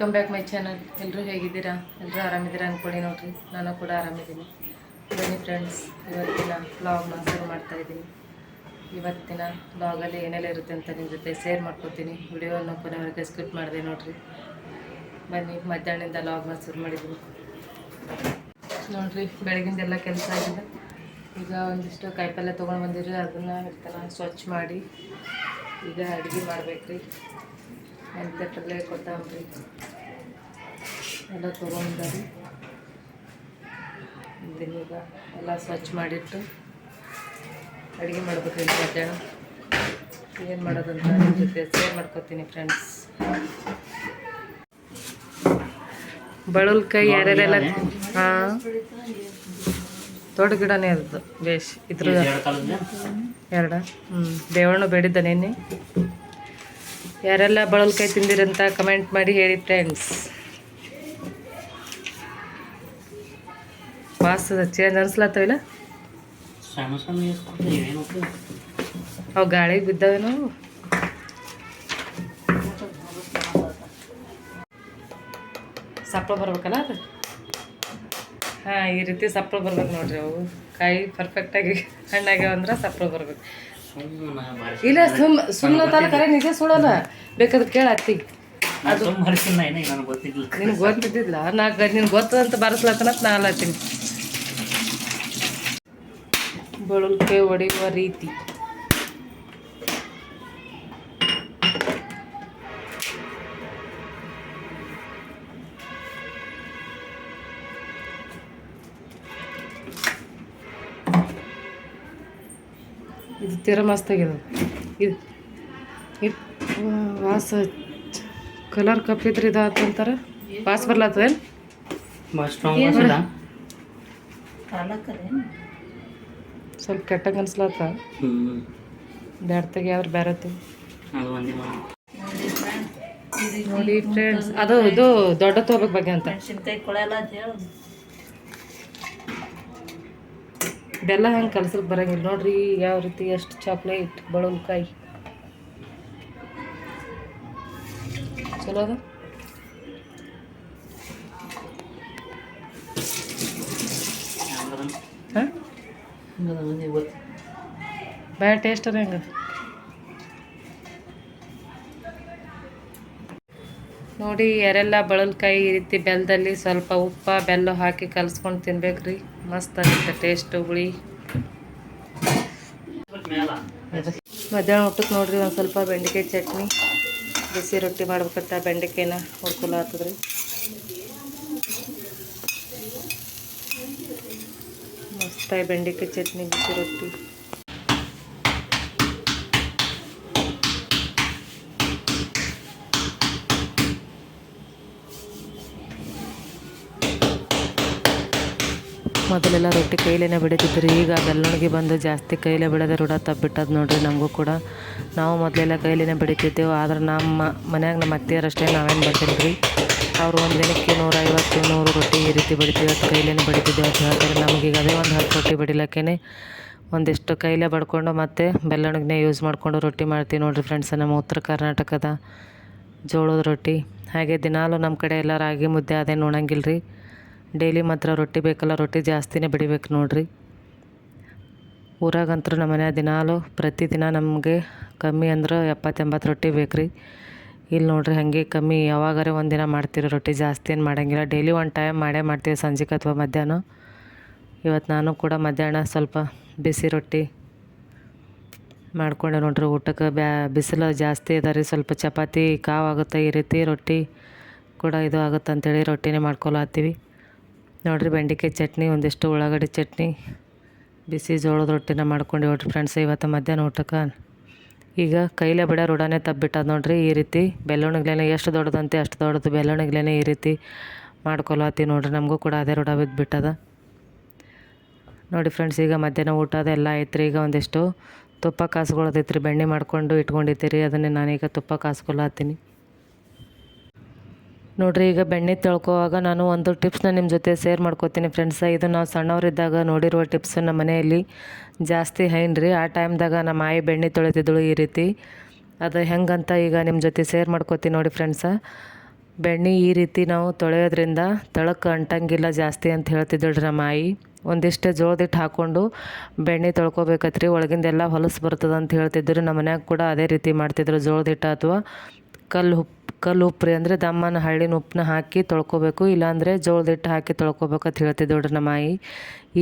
Welcome back my channel. ಎಲ್ಲರೂ ಹೇಗಿದ್ದೀರಾ? ಎಲ್ಲರೂ ಆರಾಮಿದ್ದೀರಾ ಅಂದ್ಕೊಳ್ಳಿ. ನೋಡಿರಿ, ನಾನು ಕೂಡ ಆರಾಮಿದ್ದೀನಿ. ಬನ್ನಿ ಫ್ರೆಂಡ್ಸ್, ಇವತ್ತಿನ ವ್ಲಾಗ್ನ ಶುರು ಮಾಡ್ತಾಯಿದ್ದೀನಿ. ಇವತ್ತಿನ ವ್ಲಾಗಲ್ಲಿ ಏನೆಲ್ಲ ಇರುತ್ತೆ ಅಂತ ನಿಮ್ಮ ಜೊತೆ ಶೇರ್ ಮಾಡ್ಕೊತೀನಿ. ವಿಡಿಯೋವನ್ನು ಕೊನೆವರೆಗೆ ಸ್ಕಿಪ್ ಮಾಡಿದೆ ನೋಡಿರಿ. ಬನ್ನಿ, ಮಧ್ಯಾಹ್ನದಿಂದ ವ್ಲಾಗ್ನ ಶುರು ಮಾಡಿದ್ದೀನಿ. ನೋಡಿರಿ, ಬೆಳಗಿಂದೆಲ್ಲ ಕೆಲಸ ಆಗಿದೆ. ಈಗ ಒಂದಿಷ್ಟು ಕಾಯಿಪಲ್ಯ ತೊಗೊಂಡು ಬಂದಿರಿ, ಅದನ್ನು ಹಿಡ್ತಾನೆ ಸ್ವಚ್ಛ ಮಾಡಿ ಈಗ ಅಡುಗೆ ಮಾಡ್ಬೇಕ್ರಿ. ಮೆಂತ್ಯೆ ಕೊತ್ತಂಬರಿ ಎಲ್ಲ ತೊಗೊಂಡ್ರಿ. ಇದನ್ನೀಗ ಎಲ್ಲ ಸ್ವಚ್ಛ ಮಾಡಿಟ್ಟು ಅಡುಗೆ ಮಾಡ್ಬೇಕ್ರಿ. ಮಧ್ಯಾಹ್ನ ಏನು ಮಾಡೋದಂತ ನಿಮ್ಮ ಜೊತೆ ಶೇರ್ ಮಾಡ್ಕೊತೀನಿ ಫ್ರೆಂಡ್ಸ್. ಬಳಲ್ಕಾಯಿ ಯಾರ್ಯಾರೆಲ್ಲ ಹಾಂ, ದೊಡ್ಡ ಗಿಡನೇ ಇರೋದು ಬೇಷ್. ಇದ್ರ ಎರಡು ದೇವಣ್ಣ ಬೇಡಿದ್ದ ನೆನ್ನೆ. ಯಾರೆಲ್ಲ ಬಳಲ್ಕಾಯಿ ತಿಂದಿರಂತ ಕಮೆಂಟ್ ಮಾಡಿ ಹೇಳಿ ಫ್ರೆಂಡ್ಸ್. ವಾಸದ ಚೇಂಜ್ ಅನ್ಸ್ಲತ್ತವಿಲ್ಲ? ಅವು ಗಾಳಿಗೆ ಬಿದ್ದಾವೇನೋ. ಸಪ್ಪಳ ಬರ್ಬೇಕಲ್ಲ ಅದು. ಹಾಂ, ಈ ರೀತಿ ಸಪ್ಪಳ ಬರ್ಬೇಕು ನೋಡ್ರಿ. ಅವು ಕಾಯಿ ಪರ್ಫೆಕ್ಟಾಗಿ ಹಣ್ಣಾಗ್ಯಾವ ಅಂದ್ರೆ ಸಪ್ಪಳ ಬರ್ಬೇಕು. ಇಲ್ಲ ಸುಮ್ಮನೆ ತಾನು ಕರೆ ನಿಜ ಸುಡಲ್ಲ. ಬೇಕಾದ್ರೆ ಕೇಳ ಅತ್ತಿಗೆ. ಅದು ನಿನ್ಗೆ ಗೊತ್ತಿದ್ದಿಲ್ಲ. ನಿನ್ಗೆ ಗೊತ್ತದಂತ ಬರೆಸ್ಲತ್ತನತ್ ನಾ ಅಲ್ಲತ್ತೀನಿ. ಬಳಲ್ಕಾಯಿ ಹೊಡೆಯುವ ರೀತಿ ಇದು ತೀರ ಮಸ್ತಾಗಿದೆ. ಇದು ವಾಸ ಕಲರ್ ಕಪ್ಪಿದ್ರೆ ಇದು ಅಂತಂತಾರೆ. ವಾಸ ಬರ್ಲತ್ತದೇನು? ಸ್ವಲ್ಪ ಕೆಟ್ಟಂಗೆ ಅನ್ಸ್ಲತ್ತ. ಬ್ಯಾಡ್ತಾಗ ಯಾವ್ದು ಬೇರೆ ನೋಡಿ ಫ್ರೆಂಡ್ಸ್. ಅದು ಇದು ದೊಡ್ಡ ತಗೋಬೇಕು ಬಗ್ಗೆ ಅಂತ. ಬೆಲ್ಲ ಹೆಂಗೆ ಕಲ್ಸಕ್ಕೆ ಬರೋಂಗಿಲ್ಲ ನೋಡ್ರಿ. ಯಾವ ರೀತಿ ಎಷ್ಟು ಚಾಕ್ಲೇಟ್ ಬಳಲ್ಕಾಯಿ ಚಲೋ ಅದ. ಹಾಂ, ಭಾಳ ಟೇಸ್ಟ್ ಅದ ಹೆಂಗೆ ನೋಡಿ. ಯಾರೆಲ್ಲ ಬಳಲ್ಕಾಯಿ ಈ ರೀತಿ ಬೆಲ್ಲದಲ್ಲಿ ಸ್ವಲ್ಪ ಉಪ್ಪು ಬೆಲ್ಲ ಹಾಕಿ ಕಲ್ಸ್ಕೊಂಡು ತಿನ್ಬೇಕ್ರಿ. ಮಸ್ತ್ ಆಗುತ್ತೆ ಟೇಸ್ಟು. ಹುಳಿ ಮಧ್ಯಾಹ್ನ ಊಟಕ್ಕೆ ನೋಡ್ರಿ ಒಂದು ಸ್ವಲ್ಪ ಬೆಂಡೆಕಾಯಿ ಚಟ್ನಿ, ಬಿಸಿ ರೊಟ್ಟಿ ಮಾಡ್ಬೇಕಂತ ಬೆಂಡೆಕಾಯಿನ ಹುಡ್ಕೊಲ ಆಗ್ತದ್ರಿ. ಮಸ್ತಾಗಿ ಬೆಂಡೆಕಾಯಿ ಚಟ್ನಿ, ಬಿಸಿ ರೊಟ್ಟಿ. ಮೊದಲೆಲ್ಲ ರೊಟ್ಟಿ ಕೈಲೇನೆ ಬಡಿತಿದ್ರಿ. ಈಗ ಬೆಲ್ಲೊಣಗಿ ಬಂದು ಜಾಸ್ತಿ ಕೈಲೇ ಬಿಡೋದೆ ರೂಢ ತಪ್ಪಿಟ್ಟದು ನೋಡ್ರಿ. ನಮಗೂ ಕೂಡ ನಾವು ಮೊದಲೆಲ್ಲ ಕೈಲೇನೆ ಬಡಿತಿದ್ದೆವು. ಆದ್ರೆ ನಮ್ಮ ಮನ್ಯಾಗ ನಮ್ಮ ಅತ್ತೆಯರಷ್ಟೇ ನಾವೇನು ಬಡಿತಿಲ್ರಿ. ಅವರು ಒಂದು ದಿನಕ್ಕೆ 150-100 ರೊಟ್ಟಿ ಈ ರೀತಿ ಬಡಿತೀವಿ. ಅದು ಕೈಲೇನೆ ಬಡಿತಿದ್ದೇವೆ ಅಂತ ಹೇಳ್ತಾರೆ. ನಮಗೀಗ ಅದೇ ಒಂದು 10 ರೊಟ್ಟಿ ಬಡಿಲಕ್ಕೇ ಒಂದಿಷ್ಟು ಕೈಲೇ ಬಡ್ಕೊಂಡು ಮತ್ತೆ ಬೆಲ್ಲೊಣಗಿನೇ ಯೂಸ್ ಮಾಡಿಕೊಂಡು ರೊಟ್ಟಿ ಮಾಡ್ತೀವಿ ನೋಡ್ರಿ ಫ್ರೆಂಡ್ಸ್. ನಮ್ಮ ಉತ್ತರ ಕರ್ನಾಟಕದ ಜೋಳದ ರೊಟ್ಟಿ. ಹಾಗೆ ದಿನಾಲೂ ನಮ್ಮ ಕಡೆ ಎಲ್ಲ ರಾಗಿ ಮುದ್ದೆ ಅದೇನು ಉಣಂಗಿಲ್ಲ ರೀ. ಡೈಲಿ ಮಾತ್ರ ರೊಟ್ಟಿ ಬೇಕಲ್ಲ, ರೊಟ್ಟಿ ಜಾಸ್ತಿನೇ ಬಡಿಬೇಕು ನೋಡ್ರಿ. ಊರಾಗಂತೂ ನಮ್ಮ ಮನೆ ದಿನಾಲೂ ಪ್ರತಿದಿನ ನಮಗೆ ಕಮ್ಮಿ ಅಂದ್ರೆ 70-80 ರೊಟ್ಟಿ ಬೇಕು ರೀ. ಇಲ್ಲಿ ನೋಡ್ರಿ ಹಾಗೆ ಕಮ್ಮಿ ಯಾವಾಗಾರೆ ಒಂದಿನ ಮಾಡ್ತೀರಿ ರೊಟ್ಟಿ. ಜಾಸ್ತಿ ಏನು ಮಾಡೋಂಗಿಲ್ಲ. ಡೈಲಿ ಒಂದು ಟೈಮ್ ಮಾಡೇ ಮಾಡ್ತೀವಿ, ಸಂಜೆಗೆ ಅಥವಾ ಮಧ್ಯಾಹ್ನ. ಇವತ್ತು ನಾನು ಕೂಡ ಮಧ್ಯಾಹ್ನ ಸ್ವಲ್ಪ ಬಿಸಿ ರೊಟ್ಟಿ ಮಾಡಿಕೊಂಡೆ ನೋಡ್ರಿ ಊಟಕ್ಕೆ. ಬಿಸಿಲು ಜಾಸ್ತಿ ಇದೆ ರೀ, ಸ್ವಲ್ಪ ಚಪಾತಿ ಕಾವಾಗುತ್ತೆ. ಈ ರೀತಿ ರೊಟ್ಟಿ ಕೂಡ ಇದು ಆಗುತ್ತೆ ಅಂಥೇಳಿ ರೊಟ್ಟಿನೇ ಮಾಡ್ಕೊಳತ್ತೀವಿ ನೋಡಿರಿ. ಬೆಂಡೆಕಾಯಿ ಚಟ್ನಿ, ಒಂದಿಷ್ಟು ಉಳ್ಳಾಗಡ್ಡಿ ಚಟ್ನಿ, ಬಿಸಿ ಜೋಳದ ರೊಟ್ಟಿನ ಮಾಡ್ಕೊಂಡು ನೋಡ್ರಿ ಫ್ರೆಂಡ್ಸ್ ಇವತ್ತು ಮಧ್ಯಾಹ್ನ ಊಟಕ್ಕೆ. ಈಗ ಕೈಲೇ ಬಿಡೋ ರೂಢನೇ ತಪ್ಪಿಟ್ಟದು ನೋಡ್ರಿ. ಈ ರೀತಿ ಬೆಲ್ಲೊಣಗ್ಲೇನೆ ಎಷ್ಟು ದೊಡ್ಡದಂತೆ ಅಷ್ಟು ದೊಡ್ಡದು ಬೆಲ್ಲೊಣಗ್ಲೇನೆ ಈ ರೀತಿ ಮಾಡ್ಕೊಳತ್ತೀವಿ ನೋಡ್ರಿ. ನಮಗೂ ಕೂಡ ಅದೇ ರೂಢ ಬಿದ್ದುಬಿಟ್ಟದ ನೋಡಿ ಫ್ರೆಂಡ್ಸ್. ಈಗ ಮಧ್ಯಾಹ್ನ ಊಟ ಅದೆಲ್ಲ ಆಯ್ತು ರೀ. ಈಗ ಒಂದಿಷ್ಟು ತುಪ್ಪ ಕಾಸ್ಕೊಳ್ಳೋದೈತೆ ರೀ. ಬೆಣ್ಣೆ ಮಾಡ್ಕೊಂಡು ಇಟ್ಕೊಂಡಿದ್ದೀರಿ, ಅದನ್ನೇ ನಾನೀಗ ತುಪ್ಪ ಕಾಸ್ಕೊಳತ್ತೀನಿ ನೋಡಿರಿ. ಈಗ ಬೆಣ್ಣೆ ತೊಳ್ಕೊವಾಗ ನಾನು ಒಂದು ಟಿಪ್ಸ್ನ ನಿಮ್ಮ ಜೊತೆ ಶೇರ್ ಮಾಡ್ಕೊತೀನಿ ಫ್ರೆಂಡ್ಸ. ಇದು ನಾವು ಸಣ್ಣವರಿದ್ದಾಗ ನೋಡಿರುವ ಟಿಪ್ಸ್. ನಮ್ಮ ಮನೆಯಲ್ಲಿ ಜಾಸ್ತಿ ಹೈನ್ರಿ. ಆ ಟೈಮ್ದಾಗ ನಮ್ಮ ಆಯಿ ಬೆಣ್ಣೆ ತೊಳಿತಿದ್ದಳು ಈ ರೀತಿ. ಅದು ಹೆಂಗಂತ ಈಗ ನಿಮ್ಮ ಜೊತೆ ಶೇರ್ ಮಾಡ್ಕೊತೀನಿ ನೋಡಿ ಫ್ರೆಂಡ್ಸ. ಬೆಣ್ಣೆ ಈ ರೀತಿ ನಾವು ತೊಳೆಯೋದ್ರಿಂದ ತಳಕ್ಕೆ ಅಂಟಂಗಿಲ್ಲ ಜಾಸ್ತಿ ಅಂತ ಹೇಳ್ತಿದ್ದಳು ನಮ್ಮ ಆಯಿ. ಒಂದಿಷ್ಟು ಜೋಳದ ಹಿಟ್ಟು ಹಾಕ್ಕೊಂಡು ಬೆಣ್ಣೆ ತೊಳ್ಕೊಬೇಕತ್ರಿ, ಒಳಗಿಂದೆಲ್ಲ ಹೊಲಸು ಬರ್ತದೆ ಅಂತ ಹೇಳ್ತಿದ್ರು. ನಮ್ಮ ಮನ್ಯಾಗ ಕೂಡ ಅದೇ ರೀತಿ ಮಾಡ್ತಿದ್ರು. ಜೋಳದ ಹಿಟ್ಟು ಅಥವಾ ಕಲ್ಲು ಉಪ್ಪು ರೀ, ಅಂದರೆ ದಮ್ಮನ ಹಳ್ಳಿನ ಉಪ್ಪನ್ನ ಹಾಕಿ ತೊಳ್ಕೊಬೇಕು, ಇಲ್ಲಾಂದರೆ ಜೋಳದ ಹಿಟ್ಟು ಹಾಕಿ ತೊಳ್ಕೊಬೇಕಂತ ಹೇಳ್ತಿದ್ದಳು ನಮ್ಮ ಆಯಿ.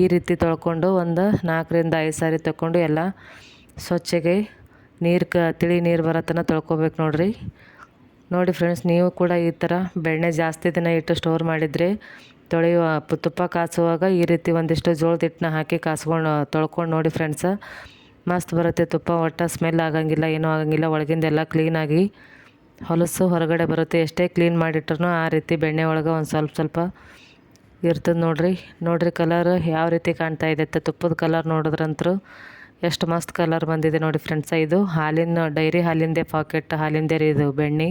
ಈ ರೀತಿ ತೊಳ್ಕೊಂಡು ಒಂದು 4ರಿಂದ 5 ಸಾರಿ ತಗೊಂಡು ಎಲ್ಲ ಸ್ವಚ್ಛಗೆ ತಿಳಿ ನೀರು ಬರೋ ತನಕ ತೊಳ್ಕೊಬೇಕು ನೋಡಿರಿ. ನೋಡಿ ಫ್ರೆಂಡ್ಸ್, ನೀವು ಕೂಡ ಈ ಥರ ಬೆಣ್ಣೆ ಜಾಸ್ತಿ ದಿನ ಇಟ್ಟು ಸ್ಟೋರ್ ಮಾಡಿದರೆ ತುಪ್ಪ ಕಾಸುವಾಗ ಈ ರೀತಿ ಒಂದಿಷ್ಟು ಜೋಳದ ಹಿಟ್ಟನ್ನ ಹಾಕಿ ತೊಳ್ಕೊಂಡು ನೋಡಿ ಫ್ರೆಂಡ್ಸ, ಮಸ್ತ್ ಬರುತ್ತೆ ತುಪ್ಪ. ಒಟ್ಟು ಸ್ಮೆಲ್ ಆಗಂಗಿಲ್ಲ, ಏನೂ ಆಗಂಗಿಲ್ಲ. ಒಳಗಿಂದೆಲ್ಲ ಕ್ಲೀನಾಗಿ ಹೊಲಸು ಹೊರಗಡೆ ಬರುತ್ತೆ. ಎಷ್ಟೇ ಕ್ಲೀನ್ ಮಾಡಿಟ್ರೂ ಆ ರೀತಿ ಬೆಣ್ಣೆ ಒಳಗೆ ಒಂದು ಸ್ವಲ್ಪ ಇರ್ತದೆ ನೋಡಿರಿ ಕಲರ್ ಯಾವ ರೀತಿ ಕಾಣ್ತಾ ಇದೆ. ತುಪ್ಪದ ಕಲರ್ ನೋಡಿದ್ರಂತರೂ ಎಷ್ಟು ಮಸ್ತ್ ಕಲರ್ ಬಂದಿದೆ ನೋಡಿ ಫ್ರೆಂಡ್ಸ. ಇದು ಡೈರಿ ಹಾಲಿಂದೇ ಪಾಕೆಟ್ ಹಾಲಿಂದೇ ರೀ ಇದು ಬೆಣ್ಣೆ.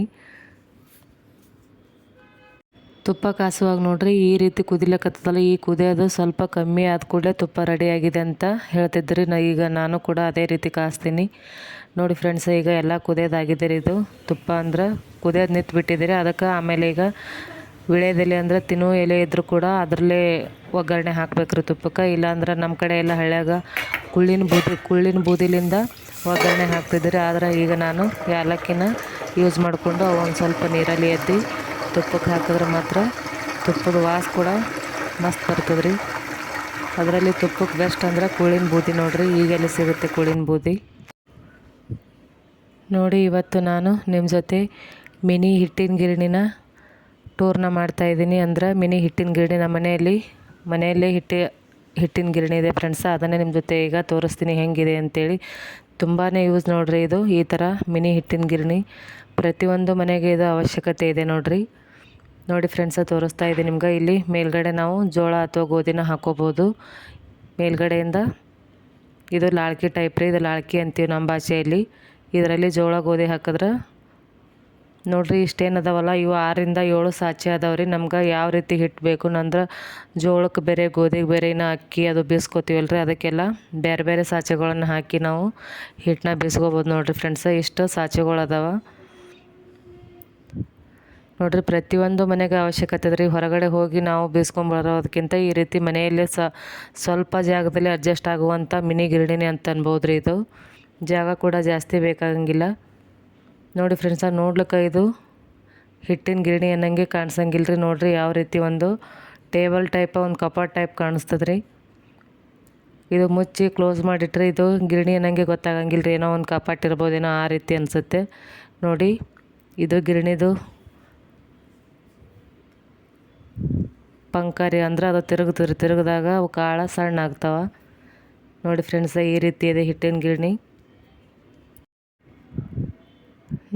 ತುಪ್ಪ ಕಾಸುವಾಗ ನೋಡ್ರಿ ಈ ರೀತಿ ಕುದಿಲಕ್ಕತ್ತದಲ್ಲ, ಈ ಕುದಿಯೋದು ಸ್ವಲ್ಪ ಕಮ್ಮಿ ಆದ ಕೂಡಲೇ ತುಪ್ಪ ರೆಡಿಯಾಗಿದೆ ಅಂತ ಹೇಳ್ತಿದ್ರಿ. ಈಗ ನಾನು ಕೂಡ ಅದೇ ರೀತಿ ಕಾಸ್ತೀನಿ ನೋಡಿ ಫ್ರೆಂಡ್ಸ್. ಈಗ ಎಲ್ಲ ಕುದಿಯೋದಾಗಿದೆ ರೀ. ಇದು ತುಪ್ಪ ಅಂದ್ರೆ ಕುದಿಯೋದು ನಿಂತ್ಬಿಟ್ಟಿದ್ದೀರಿ. ಅದಕ್ಕೆ ಆಮೇಲೆ ಈಗ ವಿಳ್ಯದೆಲೆ ಅಂದರೆ ತಿನ್ನೋ ಎಲೆ ಇದ್ದರೂ ಕೂಡ ಅದರಲ್ಲೇ ಒಗ್ಗರಣೆ ಹಾಕ್ಬೇಕ್ರಿ ತುಪ್ಪಕ್ಕೆ. ಇಲ್ಲಾಂದ್ರೆ ನಮ್ಮ ಕಡೆ ಎಲ್ಲ ಹಳ್ಳ್ಯಾಗ ಕುಳ್ಳಿನ ಬೂದಿಲಿಂದ ಒಗ್ಗರಣೆ ಹಾಕ್ತಿದ್ರಿ. ಆದರೆ ಈಗ ನಾನು ಏಲಕ್ಕಿನ ಯೂಸ್ ಮಾಡಿಕೊಂಡು ಒಂದು ಸ್ವಲ್ಪ ನೀರಲ್ಲಿ ಎದ್ದು ತುಪ್ಪಕ್ಕೆ ಹಾಕಿದ್ರೆ ಮಾತ್ರ ತುಪ್ಪದ ವಾಸ ಕೂಡ ಮಸ್ತ್ ಬರ್ತದೆ ರೀ. ಅದರಲ್ಲಿ ತುಪ್ಪಕ್ಕೆ ಬೆಸ್ಟ್ ಅಂದ್ರೆ ಕುಳ್ಳಿನ ಬೂದಿ ನೋಡಿರಿ. ಈಗೆಲ್ಲ ಸಿಗುತ್ತೆ ಕುಳ್ಳಿನ ಬೂದಿ ನೋಡಿ. ಇವತ್ತು ನಾನು ನಿಮ್ಮ ಜೊತೆ ಮಿನಿ ಹಿಟ್ಟಿನ ಗಿರಣಿನ ಟೂರ್ನ ಮಾಡ್ತಾಯಿದ್ದೀನಿ. ಅಂದ್ರೆ ಮಿನಿ ಹಿಟ್ಟಿನ ಗಿರಣಿ ನಮ್ಮ ಮನೆಯಲ್ಲೇ ಹಿಟ್ಟಿನ ಗಿರಣಿ ಇದೆ ಫ್ರೆಂಡ್ಸ. ಅದನ್ನೇ ನಿಮ್ಮ ಜೊತೆ ಈಗ ತೋರಿಸ್ತೀನಿ ಹೆಂಗಿದೆ ಅಂತೇಳಿ. ತುಂಬಾ ಯೂಸ್ ನೋಡಿರಿ ಇದು. ಈ ಥರ ಮಿನಿ ಹಿಟ್ಟಿನ ಗಿರಣಿ ಪ್ರತಿಯೊಂದು ಮನೆಗೆ ಇದು ಅವಶ್ಯಕತೆ ಇದೆ ನೋಡಿ ಫ್ರೆಂಡ್ಸ, ತೋರಿಸ್ತಾ ಇದ್ದೀನಿ ನಿಮ್ಗೆ. ಇಲ್ಲಿ ಮೇಲ್ಗಡೆ ನಾವು ಜೋಳ ಅಥವಾ ಗೋಧಿನ ಹಾಕೋಬೋದು ಮೇಲ್ಗಡೆಯಿಂದ. ಇದು ಲಾಳ್ಕಿ ಟೈಪ್ ರೀ, ಇದು ಲಾಳ್ಕಿ ಅಂತೀವಿ ನಮ್ಮ ಭಾಷೆಯಲ್ಲಿ. ಇದರಲ್ಲಿ ಜೋಳ ಗೋಧಿ ಹಾಕಿದ್ರೆ ನೋಡಿರಿ ಇಷ್ಟೇನು ಅದಾವಲ್ಲ, ಇವು 6ರಿಂದ 7 ಸಾಚೆ ಅದಾವ್ರಿ. ನಮ್ಗೆ ಯಾವ ರೀತಿ ಹಿಟ್ಟು ಬೇಕು ಅಂದ್ರೆ ಜೋಳಕ್ಕೆ ಬೇರೆ ಗೋಧಿಗೆ ಬೇರೆ ಅಕ್ಕಿ ಅದು ಬೀಸ್ಕೊತೀವಲ್ರಿ, ಅದಕ್ಕೆಲ್ಲ ಬೇರೆ ಬೇರೆ ಸಾಚೆಗಳನ್ನು ಹಾಕಿ ನಾವು ಹಿಟ್ಟನ್ನ ಬೀಸ್ಕೋಬೋದು ನೋಡಿರಿ ಫ್ರೆಂಡ್ಸ. ಇಷ್ಟು ಸಾಚೆಗಳು ಅದಾವ ನೋಡಿರಿ. ಪ್ರತಿಯೊಂದು ಮನೆಗೆ ಅವಶ್ಯಕತೆ ಇದೆ ರೀ. ಹೊರಗಡೆ ಹೋಗಿ ನಾವು ಬೀಸ್ಕೊಂಬರೋದಕ್ಕಿಂತ ಈ ರೀತಿ ಮನೆಯಲ್ಲೇ ಸ್ವಲ್ಪ ಜಾಗದಲ್ಲಿ ಅಡ್ಜಸ್ಟ್ ಆಗುವಂಥ ಮಿನಿ ಗಿರಣಿನೇ ಅಂತ ಅನ್ಬೋದು ರೀ. ಇದು ಜಾಗ ಕೂಡ ಜಾಸ್ತಿ ಬೇಕಾಗಂಗಿಲ್ಲ ನೋಡಿ ಫ್ರೆಂಡ್ಸ. ನೋಡ್ಲಿಕ್ಕೆ ಇದು ಹಿಟ್ಟಿನ ಗಿರಣಿ ಅನ್ನಂಗೆ ಕಾಣಿಸಂಗಿಲ್ಲ ರೀ. ನೋಡಿರಿ ಯಾವ ರೀತಿ ಒಂದು ಟೇಬಲ್ ಟೈಪ್ ಒಂದು ಕಪಾಟ್ ಟೈಪ್ ಕಾಣಿಸ್ತದೆ ರೀ. ಇದು ಮುಚ್ಚಿ ಕ್ಲೋಸ್ ಮಾಡಿಟ್ರೆ ಇದು ಗಿರಣಿ ಅನ್ನಂಗೆ ಗೊತ್ತಾಗಂಗಿಲ್ಲ ರೀ. ಏನೋ ಒಂದು ಕಪಾಟ್ ಇರ್ಬೋದೇನೋ ಆ ರೀತಿ ಅನಿಸುತ್ತೆ ನೋಡಿ. ಇದು ಗಿರಣಿದು ಪಂಕ ರೀ, ಅಂದ್ರೆ ಅದು ತಿರುಗಿದಾಗ ಅವು ಕಾಳ ಸಣ್ಣ ಆಗ್ತಾವ ನೋಡಿ ಫ್ರೆಂಡ್ಸ. ಈ ರೀತಿ ಇದೆ ಹಿಟ್ಟಿನ ಗಿರಣಿ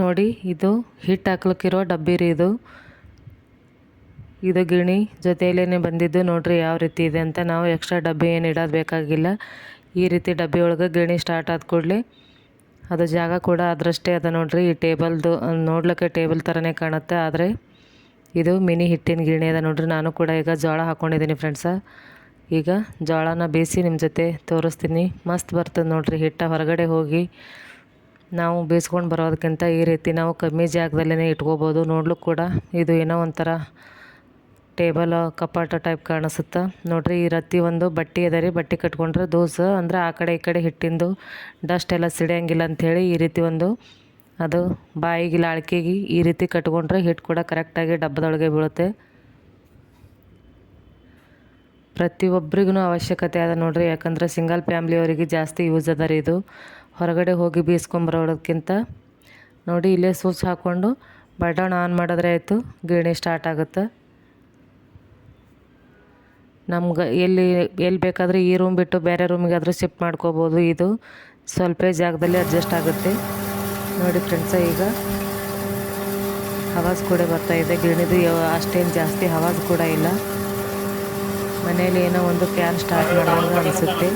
ನೋಡಿ. ಇದು ಹಿಟ್ಟು ಹಾಕ್ಲಿಕ್ಕಿರೋ ಡಬ್ಬಿ ರೀ ಇದು ಗಿರಣಿ ಜೊತೆಯಲ್ಲೇ ಬಂದಿದ್ದು ನೋಡಿರಿ ಯಾವ ರೀತಿ ಇದೆ ಅಂತ. ನಾವು ಎಕ್ಸ್ಟ್ರಾ ಡಬ್ಬಿ ಏನು ಇಡೋದು ಬೇಕಾಗಿಲ್ಲ. ಈ ರೀತಿ ಡಬ್ಬಿ ಒಳಗೆ ಗಿರಣಿ ಸ್ಟಾರ್ಟ್ ಆದ ಕೂಡಲೇ ಅದು ಜಾಗ ಕೂಡ ಅದರಷ್ಟೇ ಅದ ನೋಡಿರಿ. ಈ ಟೇಬಲ್ದು ನೋಡ್ಲಿಕ್ಕೆ ಟೇಬಲ್ ಥರನೇ ಕಾಣುತ್ತೆ, ಆದರೆ ಇದು ಮಿನಿ ಹಿಟ್ಟಿನ ಗಿರಣಿ ಅದ ನೋಡಿರಿ. ನಾನು ಕೂಡ ಈಗ ಜೋಳ ಹಾಕ್ಕೊಂಡಿದ್ದೀನಿ ಫ್ರೆಂಡ್ಸ. ಈಗ ಜೋಳನ ಬೇಯಿಸಿ ನಿಮ್ಮ ಜೊತೆ ತೋರಿಸ್ತೀನಿ. ಮಸ್ತ್ ಬರ್ತದೆ ನೋಡಿರಿ ಹಿಟ್ಟು. ಹೊರಗಡೆ ಹೋಗಿ ನಾವು ಬೇಯಿಸ್ಕೊಂಡು ಬರೋದಕ್ಕಿಂತ ಈ ರೀತಿ ನಾವು ಕಮ್ಮಿ ಜಾಗದಲ್ಲೇ ಇಟ್ಕೋಬೋದು. ನೋಡ್ಲಿಕ್ಕೆ ಕೂಡ ಇದು ಏನೋ ಒಂಥರ ಟೇಬಲ್ ಕಪಾಟ ಟೈಪ್ ಕಾಣಿಸುತ್ತೆ ನೋಡಿರಿ. ಈ ರೀತಿ ಒಂದು ಬಟ್ಟೆ ಅದ ರೀ, ಬಟ್ಟೆ ಕಟ್ಕೊಂಡ್ರೆ ದೋಸೆ ಅಂದರೆ ಆ ಕಡೆ ಈ ಕಡೆ ಹಿಟ್ಟಿಂದು ಡಸ್ಟ್ ಎಲ್ಲ ಸಿಡಿಯಂಗಿಲ್ಲ ಅಂಥೇಳಿ ಈ ರೀತಿ ಒಂದು ಅದು ಬಾಯಿಗೆ ಲಾಳ್ಕಿಗೆ ಈ ರೀತಿ ಕಟ್ಕೊಂಡ್ರೆ ಹಿಟ್ಟು ಕೂಡ ಕರೆಕ್ಟಾಗಿ ಡಬ್ಬದೊಳಗೆ ಬೀಳುತ್ತೆ. ಪ್ರತಿಯೊಬ್ಬರಿಗೂ ಅವಶ್ಯಕತೆ ಅದ ನೋಡಿರಿ. ಯಾಕಂದರೆ ಸಿಂಗಲ್ ಫ್ಯಾಮ್ಲಿಯವರಿಗೆ ಜಾಸ್ತಿ ಯೂಸ್ ಅದ ರೀ ಇದು. ಹೊರಗಡೆ ಹೋಗಿ ಬೀಸ್ಕೊಂಬರೋದಕ್ಕಿಂತ ನೋಡಿ ಇಲ್ಲೇ ಸ್ವಿಚ್ ಹಾಕ್ಕೊಂಡು ಬಟನ್ ಆನ್ ಮಾಡಿದ್ರೆ ಆಯಿತು, ಗಿರಣಿ ಸ್ಟಾರ್ಟ್ ಆಗುತ್ತೆ. ನಮ್ಗೆ ಎಲ್ಲಿ ಬೇಕಾದರೆ ಈ ರೂಮ್ ಬಿಟ್ಟು ಬೇರೆ ರೂಮಿಗಾದರೂ ಶಿಫ್ಟ್ ಮಾಡ್ಕೋಬೋದು. ಇದು ಸ್ವಲ್ಪ ಜಾಗದಲ್ಲಿ ಅಡ್ಜಸ್ಟ್ ಆಗುತ್ತೆ ನೋಡಿ ಫ್ರೆಂಡ್ಸ. ಈಗ ಹವಾಜ್ ಕೂಡ ಬರ್ತಾಯಿದೆ ಗಿರಣಿದು. ಅಷ್ಟೇನು ಜಾಸ್ತಿ ಹವಾಜ್ ಕೂಡ ಇಲ್ಲ. ಮನೇಲಿ ಏನೋ ಒಂದು ಫ್ಯಾನ್ ಸ್ಟಾರ್ಟ್ ಮಾಡೋದು ಅನಿಸುತ್ತೆ.